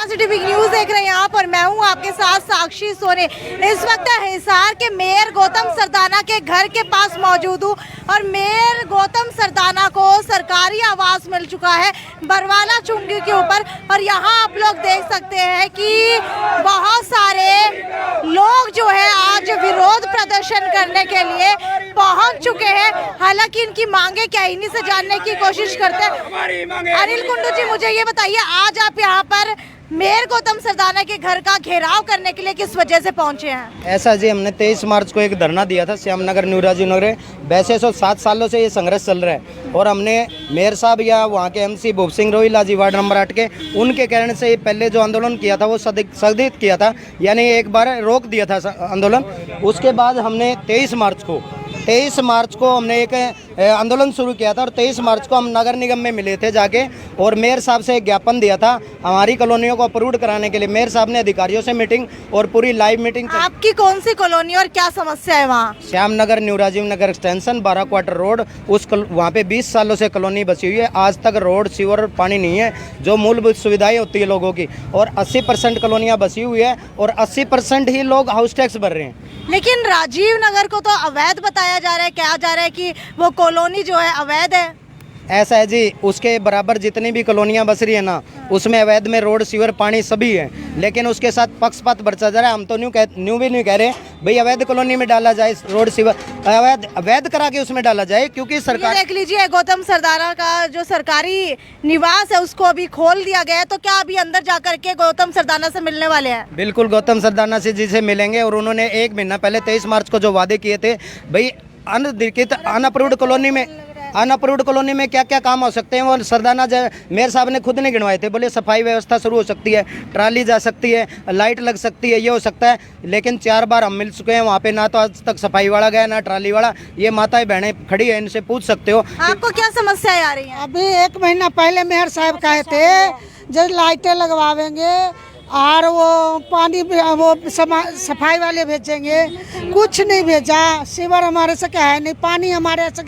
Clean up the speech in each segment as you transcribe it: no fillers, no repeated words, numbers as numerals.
City big news देख रहे हैं यहाँ पर। मैं हूँ आपके साथ साक्षी सोने। इस वक्त हिसार के मेयर गौतम सरदाना के घर के पास मौजूद हूँ और मेयर गौतम सरदाना को सरकारी आवास मिल चुका है बरवाला चुंगी के ऊपर। और यहाँ आप लोग देख सकते हैं कि बहुत सारे लोग जो है आज विरोध प्रदर्शन करने के लिए पहुंच चुके हैं। हालांकि इनकी मांगे क्या, इन्हीं से जानने की कोशिश करते हैं। अनिल कुंडू जी, मुझे ये बताइए, आज आप यहाँ पर मेयर गौतम सरदाना के घर का घेराव करने के लिए किस वजह से पहुंचे हैं? ऐसा जी, हमने 23 मार्च को एक धरना दिया था श्यामनगर न्यू राजीव नगर। वैसे 7 सालों से ये संघर्ष चल रहा है और हमने मेयर साहब या वहाँ के MC भूप सिंह रोहिला जी वार्ड नंबर 8 के, उनके कहने से पहले जो आंदोलन किया था वो स्थगित किया था, यानी एक बार रोक दिया था आंदोलन। उसके बाद हमने 23 मार्च को हमने एक आंदोलन शुरू किया था और 23 मार्च को हम नगर निगम में मिले थे जाके और मेयर साहब से एक ज्ञापन दिया था हमारी कॉलोनियों को अप्रूव कराने के लिए। मेयर साहब ने अधिकारियों से मीटिंग और पूरी लाइव मीटिंग। आपकी कौन सी कॉलोनी और क्या समस्या है वहाँ? Shyamnagar new Rajiv Nagar extension 12 quarter road, वहाँ पे 20 सालों से कॉलोनी बसी हुई है। आज तक रोड, सीवर और पानी नहीं है, जो मूलभूत सुविधाएं होती है लोगों की। और 80% कॉलोनियाँ बसी हुई है और 80% ही लोग हाउस टैक्स भर रहे हैं। लेकिन राजीव नगर को तो अवैध बताया जा रहा है, कहा जा रहा है कि वो कॉलोनी जो है अवैध है। ऐसा है जी, उसके बराबर जितनी भी कॉलोनियाँ बस रही है ना, उसमें अवैध में रोड, सीवर, पानी सभी है, लेकिन उसके साथ पक्षपात बरता जा रहा है। हम तो न्यू भी नहीं कह रहे भाई अवैध कॉलोनी में डाला जाए रोड, सीवर, अवैध करा के उसमें डाला जाए, क्योंकि सरकार। देख लीजिए, गौतम सरदाना का जो सरकारी निवास है उसको अभी खोल दिया गया है। तो क्या अभी अंदर जाकर के गौतम सरदाना से मिलने वाले हैं? बिल्कुल गौतम सरदाना से जी से मिलेंगे। और उन्होंने 1 महीना पहले 23 मार्च को जो वादे किए थे, भाई अनधिकृत अनअप्रूव्ड कॉलोनी में क्या क्या काम हो सकते हैं, वो सरदाना मेयर साहब ने खुद नहीं गिनवाए थे। बोले सफाई व्यवस्था शुरू हो सकती है, ट्राली जा सकती है, लाइट लग सकती है, ये हो सकता है। लेकिन 4 बार हम मिल चुके हैं वहाँ पे, ना तो आज तक सफाई वाला गया ना ट्राली वाला। ये माताएं बहनें खड़ी है, इनसे पूछ सकते हो। आपको क्या समस्याएं आ रही हैं? अभी 1 महीना पहले मेयर साहब कहे थे जब लाइटें लगवावेंगे और वो पानी वो सफाई वाले भेजेंगे, कुछ नहीं भेजा। सीवर हमारे से क्या है नहीं, पानी हमारे से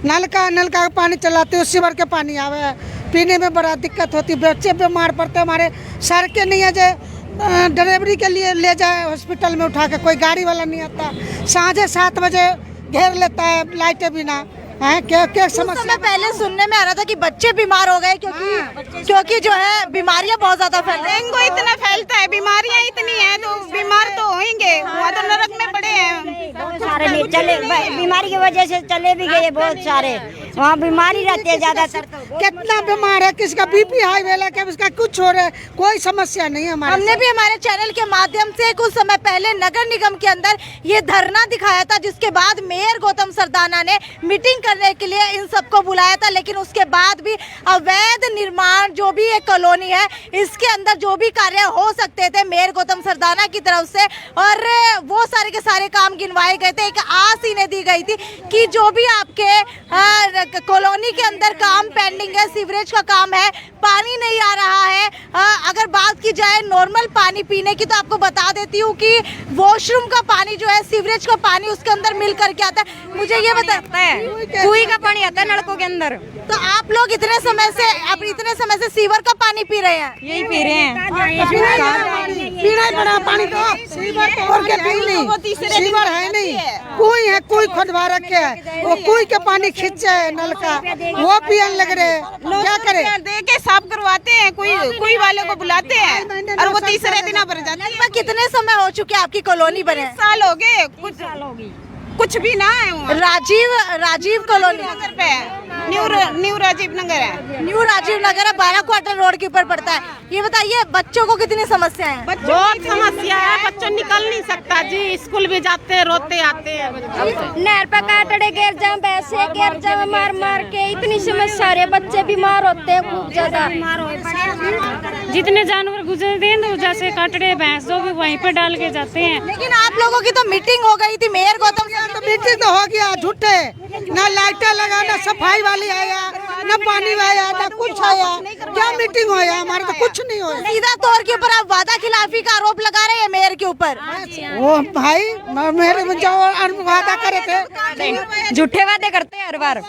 नल का पानी चलाते हो, सीवर के पानी आवे, पीने में बड़ा दिक्कत होती, बच्चे बीमार पड़ते। हमारे सड़कें नहीं है जो डिलीवरी के लिए ले जाए हॉस्पिटल में उठा के, कोई गाड़ी वाला नहीं आता। साँझे 7 बजे घेर लेता है लाइटें बिना। क्या समस्या? पहले सुनने में आ रहा था कि बच्चे बीमार हो गए क्योंकि जो है बीमारियां बहुत ज्यादा फैल रही हैं। डेंगू इतना फैलता है, बीमारियां इतनी हैं, तो बीमार तो होंगे। वहाँ तो नरक में पड़े हैं। बहुत सारे नहीं चले, बीमारी की वजह से चले भी गए बहुत सारे। वहाँ बीमारी रहती है ज्यादातर। कितना बीमार है, किसका BP हाई वेला, किसका कुछ हो रहा है, कोई समस्या नहीं है हमारे। हमने भी हमारे चैनल के माध्यम से कुछ समय पहले नगर निगम के अंदर ये धरना दिखाया था, जिसके बाद मेयर गौतम सरदाना ने मीटिंग करने के लिए इन सबको बुलाया था। लेकिन उसके बाद भी अवैध निर्माण, जो भी एक कॉलोनी है, इसके अंदर जो भी कार्य हो सकते थे मेयर गौतम सरदाना की तरफ से, और वो सारे के सारे काम गिनवाए गए थे। एक आस इन्हें दी गई थी कि जो भी आपके कॉलोनी के अंदर काम पेंडिंग है, सीवरेज का काम है, पानी नहीं आ रहा है। अगर बात की जाए नॉर्मल पानी पीने की, तो आपको बता देती हूँ कि वॉशरूम का पानी जो है, सीवरेज का पानी उसके अंदर मिल करके आता है। मुझे ये बताता है, कुएं का पानी आता है नलकों के अंदर। तो आप लोग इतने समय से सीवर का पानी पी रहे हैं? यही पी रहे हैं। पीना ही पड़ा पानी तो, और क्या पी नहीं, सीवर है नहीं, कुएं है, कुएं खुदवा रखे है, वो कुएं के पानी खींचे है नल का, वो पियन लग रहे। क्या करे, दे के साफ करवाते हैं, कोई वाले को बुलाते हैं और वो तीसरे दिन भर जाते हैं। कितने समय हो चुके आपकी कॉलोनी बने? साल हो गए, कुछ भी ना है वहाँ। राजीव कॉलोनी नगर पे है, न्यू राजीव नगर है। न्यू राजीव नगर है, 12 क्वार्टर रोड के ऊपर पड़ता है। ये बताइए, बच्चों को कितनी समस्या है? बहुत समस्या है, बच्चों निकल नहीं सकता जी, स्कूल भी जाते हैं, रोते आते हैं। नहर पर काटड़े गिर जाए, वैसे गिर जाए, मार के इतनी समस्या है। बच्चे बीमार होते हैं खूब ज्यादा। जितने जानवर गुजरते हैं तो जैसे काटड़े, भैंस, जो भी वहीं पर डाल के जाते हैं। लेकिन आप लोगों की तो मीटिंग हो गई थी मेयर गौतम। तो मीटिंग तो हो गया, झूठे, ना लाइटें लगा, ना सफाई वाली आया, ना पानी आया, ना कुछ आया। क्या मीटिंग होया? हमारे तो कुछ नहीं होया। सीधा तौर के ऊपर आप वादा खिलाफी का आरोप लगा रहे हैं मेयर के ऊपर। वो भाई मेरे जो वादा करे थे, झूठे वादे करते हैं हर बार।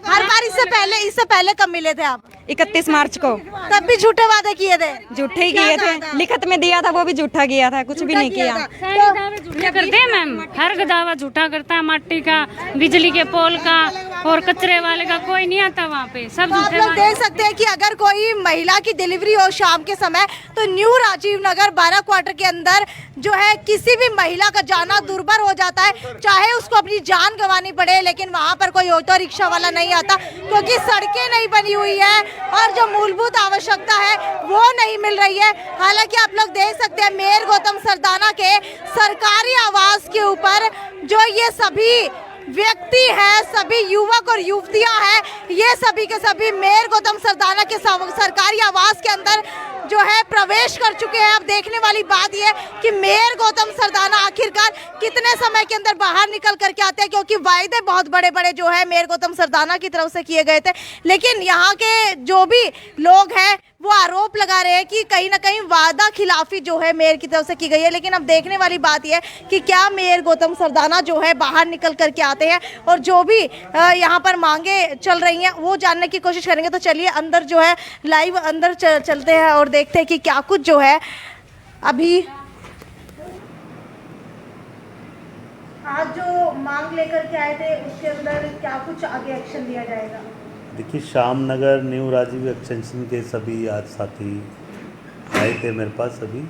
हर बार इससे पहले कब मिले थे आप? 31 मार्च को। तब भी झूठे वादे किए थे? झूठे ही किए थे, लिखत में दिया था वो भी झूठा किया था, कुछ भी नहीं किया। सारे दावे झूठे करते हैं मैम, हर दावा झूठा करता है। माटी का, बिजली के पोल का और कचरे वाले का कोई नहीं आता वहाँ पे, सब तो आप झूठे लोग वादे। देख सकते हैं कि अगर कोई महिला की डिलीवरी हो शाम के समय तो न्यू राजीव नगर 12 क्वार्टर के अंदर जो है किसी भी महिला का जाना दुर्भर हो जाता है, चाहे उसको अपनी जान गंवानी पड़े, लेकिन वहाँ पर कोई ऑटो रिक्शा वाला नहीं आता क्योंकि सड़कें नहीं बनी हुई है और जो मूलभूत आवश्यकता है वो नहीं मिल रही है। हालांकि आप लोग देख सकते हैं मेयर गौतम सरदाना के सरकारी आवास के ऊपर जो ये सभी व्यक्ति हैं, सभी युवक और युवतियां हैं, ये सभी के सभी मेयर गौतम सरदाना के सरकारी आवास के अंदर जो है प्रवेश कर चुके हैं। अब देखने वाली बात यह है कि मेयर गौतम सरदाना आखिरकार कितने समय के अंदर बाहर निकल करके आते हैं, क्योंकि वायदे बहुत बड़े बड़े जो है मेयर गौतम सरदाना की तरफ से किए गए थे, लेकिन यहाँ के जो भी लोग हैं वो आरोप लगा रहे हैं कि कहीं ना कहीं वादा खिलाफी जो है मेयर की तरफ से की गई है। लेकिन अब देखने वाली बात यह है कि क्या मेयर गौतम सरदाना जो है बाहर निकल करके आते हैं और जो भी यहाँ पर मांगे चल रही हैं वो जानने की कोशिश करेंगे। तो चलिए अंदर जो है लाइव अंदर चलते हैं और देखते हैं कि क्या कुछ जो है अभी आज जो मांग लेकर के आए थे उसके अंदर क्या कुछ आगे एक्शन लिया जाएगा। देखिए, श्याम नगर न्यू राजीव एक्सटेंशन के सभी आज साथी आए थे मेरे पास सभी,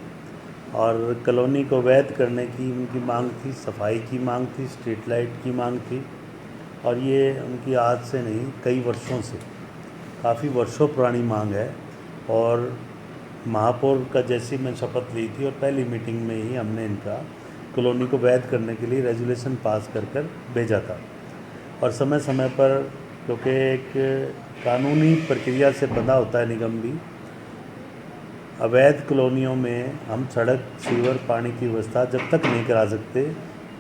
और कॉलोनी को वैध करने की उनकी मांग थी, सफाई की मांग थी, स्ट्रीट लाइट की मांग थी, और ये उनकी आज से नहीं कई वर्षों से, काफ़ी वर्षों पुरानी मांग है। और महापौर का जैसी मैं शपथ ली थी और पहली मीटिंग में ही हमने इनका कॉलोनी को वैध करने के लिए रेजोल्यूशन पास कर भेजा था। और समय समय पर, क्योंकि एक कानूनी प्रक्रिया से बंधा होता है निगम भी, अवैध कॉलोनियों में हम सड़क, सीवर, पानी की व्यवस्था जब तक नहीं करा सकते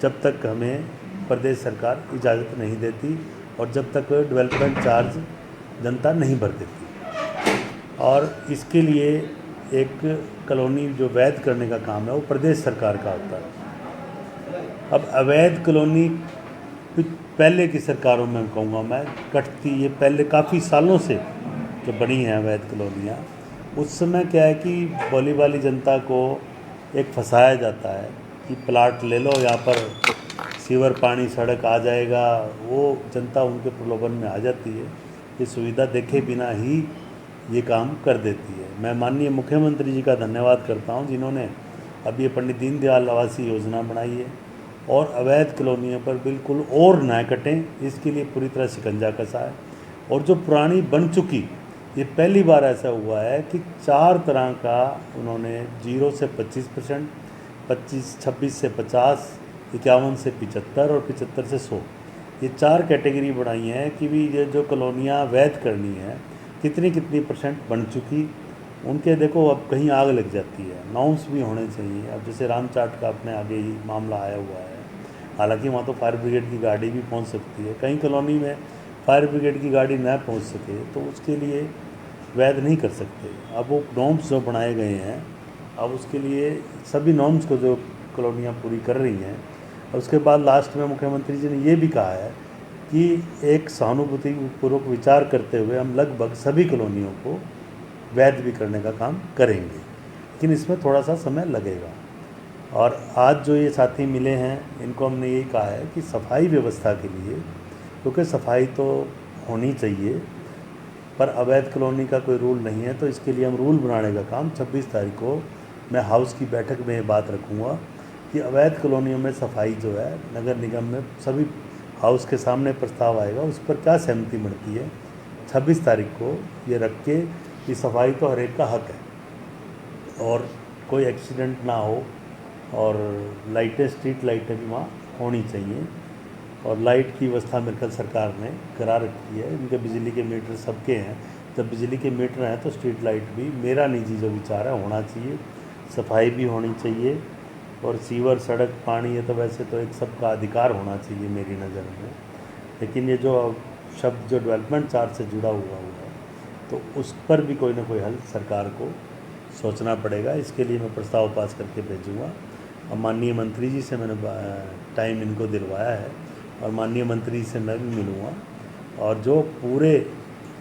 जब तक हमें प्रदेश सरकार इजाज़त नहीं देती और जब तक डेवलपमेंट चार्ज जनता नहीं भर देती। और इसके लिए एक कॉलोनी जो वैध करने का काम है वो प्रदेश सरकार का होता है। अब अवैध कॉलोनी पहले की सरकारों में कहूँगा मैं कटती, ये पहले काफ़ी सालों से जो बनी हैं अवैध कॉलोनियाँ, उस समय क्या है कि भोली भाली जनता को एक फंसाया जाता है कि प्लाट ले लो, यहाँ पर सीवर, पानी, सड़क आ जाएगा। वो जनता उनके प्रलोभन में आ जाती है, ये सुविधा देखे बिना ही ये काम कर देती है। मैं माननीय मुख्यमंत्री जी का धन्यवाद करता हूँ जिन्होंने अभी ये पंडित दीनदयाल आवासीय योजना बनाई है और अवैध कॉलोनियों पर बिल्कुल और ना कटें, इसके लिए पूरी तरह शिकंजा कसा है। और जो पुरानी बन चुकी, ये पहली बार ऐसा हुआ है कि 4 तरह का उन्होंने 0 से 25%, 26 से 50, 51 से 75 और 75 से 100, ये 4 कैटेगरी बनाई हैं कि भी ये जो कॉलोनियाँ वैध करनी है कितनी % बन चुकी, उनके देखो अब कहीं आग लग जाती है, नॉर्म्स भी होने चाहिए। अब जैसे रामचाट का अपने आगे ही मामला आया हुआ है, हालांकि वहाँ तो फायर ब्रिगेड की गाड़ी भी पहुँच सकती है, कहीं कॉलोनी में फायर ब्रिगेड की गाड़ी न पहुँच सके तो उसके लिए वैध नहीं कर सकते। अब वो नॉर्म्स जो बनाए गए हैं, अब उसके लिए सभी नॉर्म्स को जो कॉलोनियाँ पूरी कर रही हैं, उसके बाद लास्ट में मुख्यमंत्री जी ने ये भी कहा है कि एक सहानुभूतिपूर्वक विचार करते हुए हम लगभग सभी कॉलोनियों को वैध भी करने का काम करेंगे, लेकिन इसमें थोड़ा सा समय लगेगा। और आज जो ये साथी मिले हैं इनको हमने यही कहा है कि सफाई व्यवस्था के लिए, क्योंकि सफाई तो होनी चाहिए पर अवैध कॉलोनी का कोई रूल नहीं है, तो इसके लिए हम रूल बनाने का काम 26 तारीख को मैं हाउस की बैठक में ये बात रखूँगा कि अवैध कॉलोनियों में सफाई जो है नगर निगम में सभी हाउस के सामने प्रस्ताव आएगा, उस पर क्या सहमति मिलती है 26 तारीख को ये रख के कि सफाई तो हर एक का हक है और कोई एक्सीडेंट ना हो, और लाइटें, स्ट्रीट लाइटें भी वहाँ होनी चाहिए। और लाइट की व्यवस्था मेरे ख्याल सरकार ने करा रखी है, इनके बिजली के मीटर सबके हैं, जब बिजली के मीटर हैं तो स्ट्रीट लाइट भी, मेरा निजी जो विचार है, होना चाहिए। सफाई भी होनी चाहिए और सीवर, सड़क, पानी, ये तो वैसे तो एक सबका अधिकार होना चाहिए मेरी नज़र में, लेकिन ये जो शब्द जो डेवलपमेंट चार्ज से जुड़ा हुआ है तो उस पर भी कोई ना कोई हल सरकार को सोचना पड़ेगा। इसके लिए मैं प्रस्ताव पास करके भेजूँगा और माननीय मंत्री जी से मैंने टाइम इनको दिलवाया है और माननीय मंत्री से मैं भी मिलूँगा और जो पूरे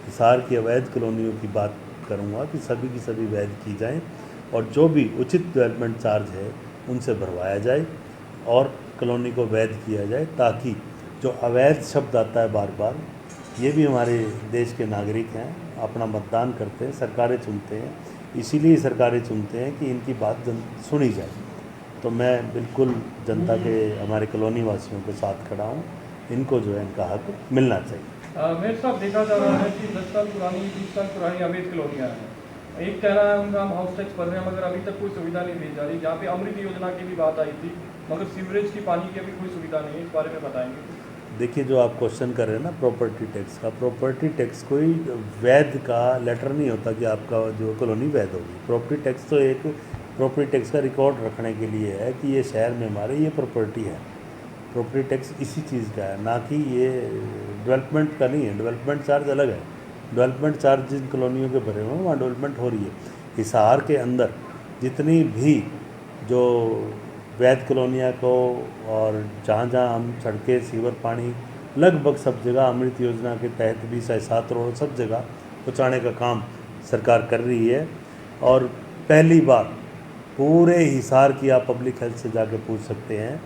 हिसार की अवैध कॉलोनियों की बात करूँगा कि सभी की सभी वैध की जाएँ और जो भी उचित डेवलपमेंट चार्ज है उनसे भरवाया जाए और कॉलोनी को वैध किया जाए, ताकि जो अवैध शब्द आता है बार बार, ये भी हमारे देश के नागरिक हैं, अपना मतदान करते हैं, सरकारें चुनते हैं, इसीलिए सरकारें चुनते हैं कि इनकी बात सुनी जाए। तो मैं बिल्कुल जनता के, हमारे कॉलोनी वासियों के साथ खड़ा हूँ, इनको जो है इनका हक मिलना चाहिए। मेरे साहब देखा जा रहा है कि 10 साल पुरानी 20 साल पुरानी अवैध कॉलोनियाँ हैं। एक कह रहा है उनका हम हाउस टैक्स भर रहे हैं मगर अभी तक कोई सुविधा नहीं दी जा रही। जहाँ पे अमृत योजना की भी बात आई थी मगर सीवरेज की पानी की अभी कोई सुविधा नहीं है, इस बारे में बताएंगे? देखिए, जो आप क्वेश्चन कर रहे हैं ना प्रॉपर्टी टैक्स का, प्रॉपर्टी टैक्स कोई वैध का लेटर नहीं होता कि आपका जो कॉलोनी वैध होगी। प्रॉपर्टी टैक्स तो एक प्रॉपर्टी टैक्स का रिकॉर्ड रखने के लिए है कि ये शहर में हमारे ये प्रॉपर्टी है। प्रॉपर्टी टैक्स इसी चीज़ का है, ना कि ये डेवलपमेंट का नहीं है। डेवलपमेंट चार्ज अलग है। डेवलपमेंट चार्ज जिन कॉलोनियों के भरे हुए हैं वहाँ डेवलपमेंट हो रही है। हिसार के अंदर जितनी भी जो वैध कॉलोनियाँ को और जहाँ जहाँ हम सड़कें, सीवर, पानी लगभग सब जगह अमृत योजना के तहत भी 7 रोड सब जगह पहुँचाने का काम सरकार कर रही है। और पहली बार पूरे हिसार की आप पब्लिक हेल्थ से जाके पूछ सकते हैं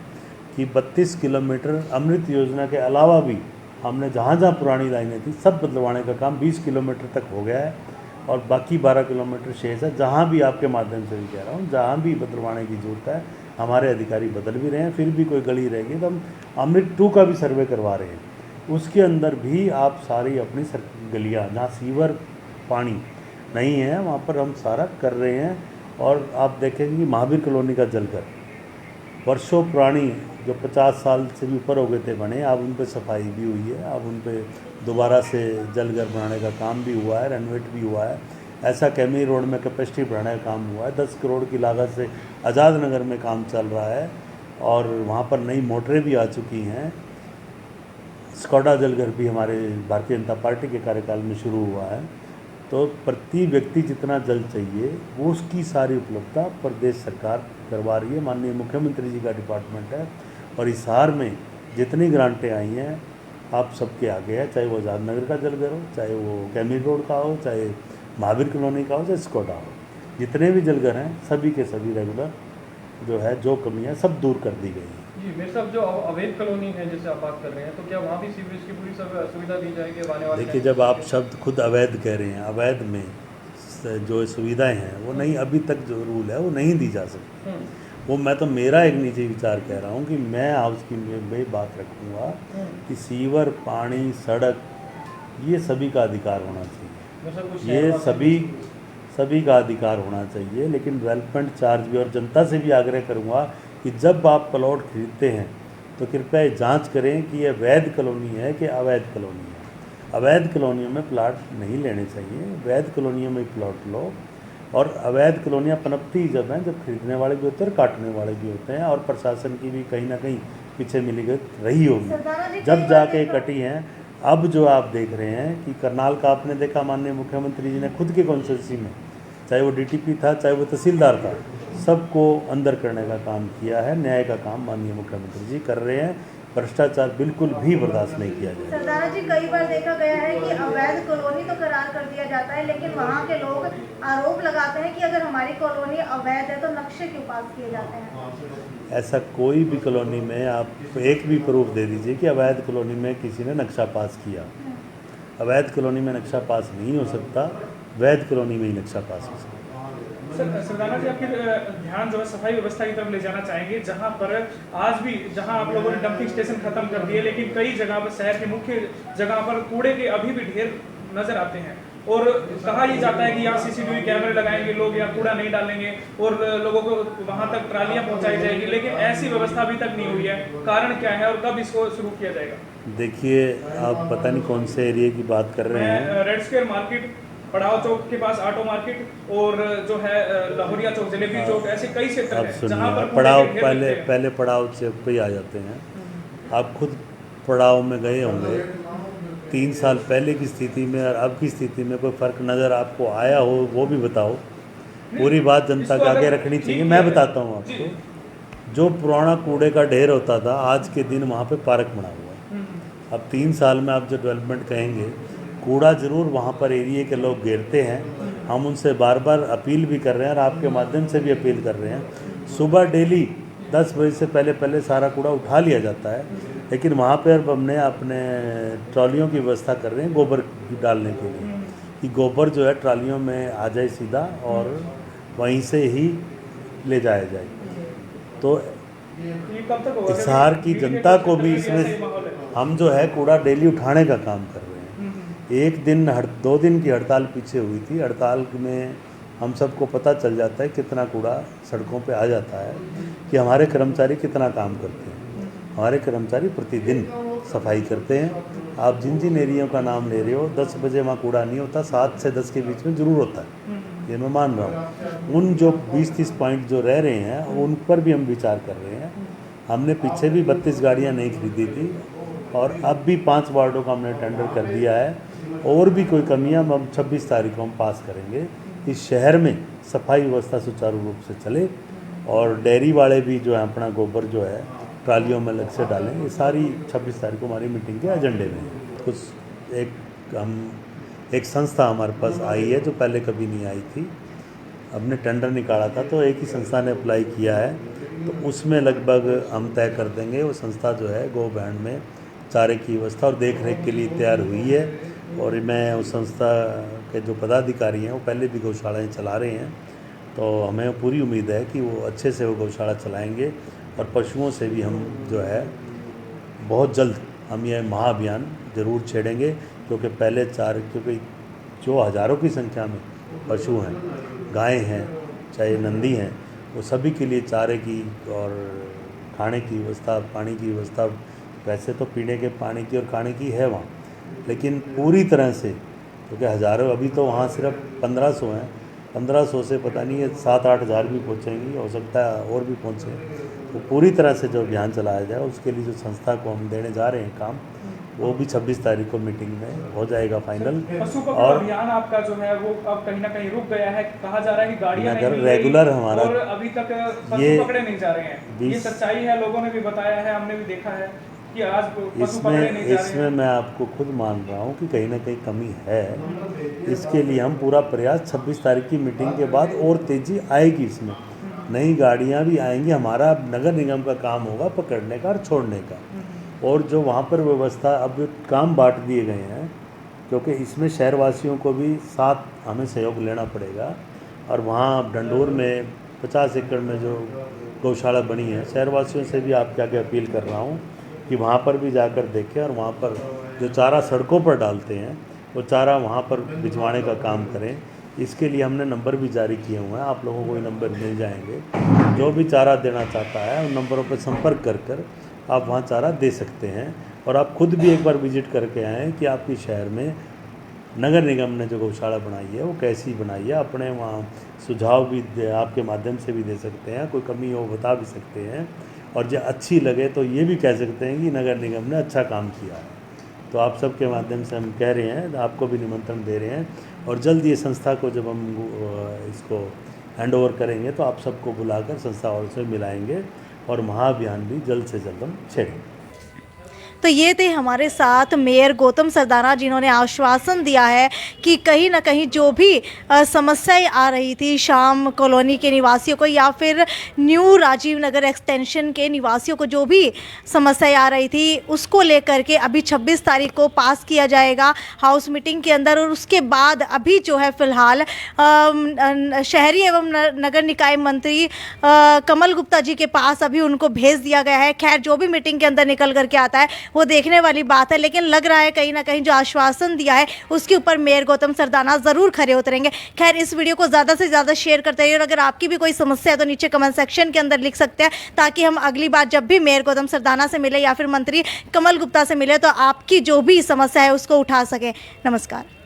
कि 32 किलोमीटर अमृत योजना के अलावा भी हमने जहाँ जहाँ पुरानी लाइनें थी सब बदलवाने का काम 20 किलोमीटर तक हो गया है और बाकी 12 किलोमीटर शेष है। जहाँ भी आपके माध्यम से भी कह रहा हूँ, जहाँ भी बदलवाने की जरूरत है, हमारे अधिकारी बदल भी रहे हैं। फिर भी कोई गली रहेगी तो हम अमृत 2 का भी सर्वे करवा रहे हैं। उसके अंदर भी आप सारी अपनी गलियाँ जहाँ सीवर पानी नहीं है वहाँ पर हम सारा कर रहे हैं। और आप देखेंगे कि महावीर कॉलोनी का जलघर वर्षों पुरानी, जो 50 साल से भी ऊपर हो गए थे बने, अब उन पर सफाई भी हुई है, अब उन पर दोबारा से जलघर बनाने का काम भी हुआ है, रेनोवेट भी हुआ है। ऐसा कैमी रोड में कैपेसिटी बढ़ाने का काम हुआ है। 10 करोड़ की लागत से आज़ाद नगर में काम चल रहा है और वहाँ पर नई मोटरें भी आ चुकी हैं। स्कॉडा जलघर भी हमारे भारतीय जनता पार्टी के कार्यकाल में शुरू हुआ है। तो प्रति व्यक्ति जितना जल चाहिए वो उसकी सारी उपलब्धता प्रदेश सरकार करवा रही है। माननीय मुख्यमंत्री जी का डिपार्टमेंट है और हिसार में जितनी ग्रांटें आई हैं आप सबके आगे है, चाहे वो आज़ाद नगर का जलघर हो, चाहे वो कैमी रोड का हो, चाहे महावीर कॉलोनी का हो, चाहे स्कोडा हो, जितने भी जलघर हैं सभी के सभी रेगुलर जो है जो कमियां सब दूर कर दी गई हैं। जी मेरे साहब, जो अवैध कॉलोनी है जैसे आप बात कर रहे हैं, तो क्या वहाँ भी सीवरेज की पूरी सुविधा दी जाएगी आने वाले? देखिए, जब आप शब्द खुद अवैध कह रहे हैं, अवैध में जो सुविधाएं हैं वो नहीं, अभी तक जो रूल है वो नहीं दी जा सकती। वो मैं तो मेरा एक निजी विचार कह रहा हूँ कि मैं हाउस की में बात रखूँगा कि सीवर, पानी, सड़क ये सभी का अधिकार होना चाहिए। ये सभी का अधिकार होना चाहिए। लेकिन डेवलपमेंट चार्ज भी, और जनता से भी आग्रह करूँगा कि जब आप प्लॉट खरीदते हैं तो कृपया जांच करें कि यह वैध कॉलोनी है कि अवैध कॉलोनी है। अवैध कॉलोनियों में प्लाट नहीं लेने चाहिए, वैध कॉलोनियों में प्लॉट लो। और अवैध कॉलोनियाँ पनपती जब हैं जब खरीदने वाले भी होते हैं और काटने वाले भी होते हैं, और प्रशासन की भी कहीं ना कहीं पीछे मिलीभगत रही होगी जब जाके कटी हैं। अब जो आप देख रहे हैं कि करनाल का आपने देखा, माननीय मुख्यमंत्री जी ने खुद के कॉन्स्टिट्यूंसी में, चाहे वो डीटीपी था चाहे वो तहसीलदार था, सबको अंदर करने का काम किया है। न्याय का काम माननीय मुख्यमंत्री जी कर रहे हैं। भ्रष्टाचार बिल्कुल भी बर्दाश्त नहीं किया जाएगा। सरदारा जी, कई बार देखा गया है कि अवैध कॉलोनी तो करार कर दिया जाता है, लेकिन वहाँ के लोग आरोप लगाते हैं कि अगर हमारी कॉलोनी अवैध है तो नक्शे क्यों पास किए जाते हैं? ऐसा कोई भी कॉलोनी में आप एक भी प्रूफ दे दीजिए कि अवैध कॉलोनी में किसी ने नक्शा पास किया। अवैध कॉलोनी में नक्शा पास नहीं हो सकता, वैध कॉलोनी में ही नक्शा पास हो सकता। सरदारा जी, आपके ध्यान जो है सफाई व्यवस्था की तरफ ले जाना चाहेंगे, जहां पर आज भी, जहां आप लोगों ने डंपिंग स्टेशन खत्म कर दिए, लेकिन कई जगह पर, शहर के मुख्य जगह पर कूड़े के अभी भी ढेर नजर आते हैं। और कहा यह जाता है कि यहाँ सीसीटीवी कैमरे लगाएंगे लोग, या कूड़ा नहीं डालेंगे और लोगों को वहां तक ट्रालियां पहुंचाई जाएगी, लेकिन ऐसी व्यवस्था अभी तक नहीं हुई है। कारण क्या है और कब इसको शुरू किया जाएगा? देखिए, आप पता नहीं कौन से एरिया की बात कर रहे हैं। रेड स्क्वायर मार्केट, पड़ाव चौक के पास ऑटो मार्केट, और जो है लाहौरिया चौक, जलेबी चौक, ऐसे कई क्षेत्र हैं जहां पर पड़ाव, पहले पड़ाव चौक पे आ जाते हैं। आप खुद पड़ाव में गए होंगे, 3 साल पहले की स्थिति में और अब की स्थिति में कोई फ़र्क नज़र आपको आया हो वो भी बताओ। पूरी बात जनता के आगे रखनी चाहिए। मैं बताता हूँ आपको, जो पुराना कूड़े का ढेर होता था, आज के दिन वहाँ पे पार्क बना हुआ है। अब 3 साल में आप जो डेवलपमेंट कहेंगे, कूड़ा ज़रूर वहाँ पर एरिया के लोग घेरते हैं। हम उनसे बार बार अपील भी कर रहे हैं और आपके माध्यम से भी अपील कर रहे हैं। सुबह डेली 10 बजे से पहले सारा कूड़ा उठा लिया जाता है, लेकिन वहाँ पर अब हमने अपने ट्रॉलियों की व्यवस्था कर रहे हैं गोबर डालने के लिए, कि गोबर जो है ट्रॉलियों में आ जाए सीधा और वहीं से ही ले जाया जाए। तो हिसार की जनता को भी इसमें हम जो है कूड़ा डेली उठाने का काम कर रहे हैं। 2 दिन की हड़ताल पीछे हुई थी। हड़ताल में हम सबको पता चल जाता है कितना कूड़ा सड़कों पे आ जाता है, कि हमारे कर्मचारी कितना काम करते हैं। हमारे कर्मचारी प्रतिदिन सफाई करते हैं। आप जिन जिन एरियो का नाम ले रहे हो, 10 बजे वहाँ कूड़ा नहीं होता, 7 से 10 के बीच में ज़रूर होता है, ये मैं मान रहा हूँ। उन जो 20-30 पॉइंट जो रह रहे हैं उन पर भी हम विचार कर रहे हैं। हमने पीछे भी 32 गाड़ियाँ नहीं खरीदी थी और अब भी 5 वार्डों का हमने टेंडर कर दिया है। और भी कोई कमियाँ हम 26 तारीख को हम पास करेंगे। इस शहर में सफाई व्यवस्था सुचारू रूप से चले और डेयरी वाले भी जो है अपना गोबर जो है ट्रालियों में अलग से डालें। ये सारी 26 तारीख को हमारी मीटिंग के एजेंडे में है। एक संस्था हमारे पास आई है जो पहले कभी नहीं आई थी। हमने टेंडर निकाला था तो एक ही संस्था ने अप्लाई किया है, तो उसमें लगभग हम तय कर देंगे। वो संस्था जो है गो बैंड में चारे की व्यवस्था और देख रेख के लिए तैयार हुई है। और मैं उस संस्था के जो पदाधिकारी हैं वो पहले भी गौशालाएँ चला रहे हैं, तो हमें पूरी उम्मीद है कि वो अच्छे से वो गौशाला चलाएँगे। और पशुओं से भी हम जो है बहुत जल्द हम ये महाअभियान ज़रूर छेड़ेंगे, क्योंकि क्योंकि जो हज़ारों की संख्या में पशु हैं, गायें हैं, चाहे नंदी हैं, वो सभी के लिए चारे की और खाने की व्यवस्था, पानी की व्यवस्था, वैसे तो पीने के पानी की और खाने की है वहाँ, लेकिन पूरी तरह से, क्योंकि हज़ारों, अभी तो वहाँ सिर्फ 1500 हैं, 1500 से पता नहीं है 7-8 हज़ार भी पहुँचेंगी, हो सकता है और भी पहुँचे। तो पूरी तरह से जो अभियान चलाया जाए उसके लिए जो संस्था को हम देने जा रहे हैं काम, वो भी 26 तारीख को मीटिंग में हो जाएगा फाइनल। और अभियान आपका जो है वो अब कहीं ना कहीं रुक गया है, कहा जा रहा है कि गाड़ियां नहीं रेगुलर हमारा और अभी तक पशु पकड़े नहीं जा रहे हैं। ये सच्चाई है, लोगों ने भी बताया है, हमने भी देखा है कि आज पशु पकड़े नहीं जा रहे हैं। इसमें मैं आपको खुद मान रहा हूँ कि कहीं ना कहीं कमी है। इसके लिए हम पूरा प्रयास 26 तारीख की मीटिंग के बाद और तेज़ी आएगी, इसमें नई गाड़ियाँ भी आएंगी। हमारा नगर निगम का काम होगा पकड़ने का और छोड़ने का, और जो वहाँ पर व्यवस्था, अब काम बांट दिए गए हैं, क्योंकि इसमें शहरवासियों को भी साथ हमें सहयोग लेना पड़ेगा। और वहाँ डंडोर में 50 एकड़ में जो गौशाला बनी है, शहरवासियों से भी आपके आगे अपील कर रहा हूँ कि वहाँ पर भी जाकर देखें और वहाँ पर जो चारा सड़कों पर डालते हैं वो चारा वहाँ पर भिजवाने का काम करें। इसके लिए हमने नंबर भी जारी किए हुए हैं, आप लोगों को ये नंबर मिल जाएंगे। जो भी चारा देना चाहता है उन नंबरों पर संपर्क कर आप वहाँ चारा दे सकते हैं। और आप खुद भी एक बार विजिट करके आएँ कि आपके शहर में नगर निगम ने जो गौशाला बनाई है वो कैसी बनाई है। अपने वहाँ सुझाव भी आपके माध्यम से भी दे सकते हैं, कोई कमी हो बता भी सकते हैं, और जो अच्छी लगे तो ये भी कह सकते हैं कि नगर निगम ने अच्छा काम किया है। तो आप सबके माध्यम से हम कह रहे हैं, आपको भी निमंत्रण दे रहे हैं, और जल्द ये संस्था को जब हम इसको हैंड ओवर करेंगे तो आप सबको बुलाकर संस्था और से मिलाएंगे और महाअभियान भी जल्द से जल्द हम छेड़ेंगे। तो ये थे हमारे साथ मेयर गौतम सरदाना, जिन्होंने आश्वासन दिया है कि कहीं ना कहीं जो भी समस्याएं आ रही थी शाम कॉलोनी के निवासियों को या फिर न्यू राजीव नगर एक्सटेंशन के निवासियों को, जो भी समस्याएं आ रही थी उसको लेकर के अभी 26 तारीख को पास किया जाएगा हाउस मीटिंग के अंदर। और उसके बाद अभी जो है फ़िलहाल शहरी एवं नगर निकाय मंत्री कमल गुप्ता जी के पास अभी उनको भेज दिया गया है। खैर, जो भी मीटिंग के अंदर निकल करके आता है वो देखने वाली बात है, लेकिन लग रहा है कहीं ना कहीं जो आश्वासन दिया है उसके ऊपर मेयर गौतम सरदाना ज़रूर खरे उतरेंगे। खैर, इस वीडियो को ज़्यादा से ज़्यादा शेयर करते रहिए, और अगर आपकी भी कोई समस्या है तो नीचे कमेंट सेक्शन के अंदर लिख सकते हैं, ताकि हम अगली बार जब भी मेयर गौतम सरदाना से मिले या फिर मंत्री कमल गुप्ता से मिले तो आपकी जो भी समस्या है उसको उठा सकें। नमस्कार।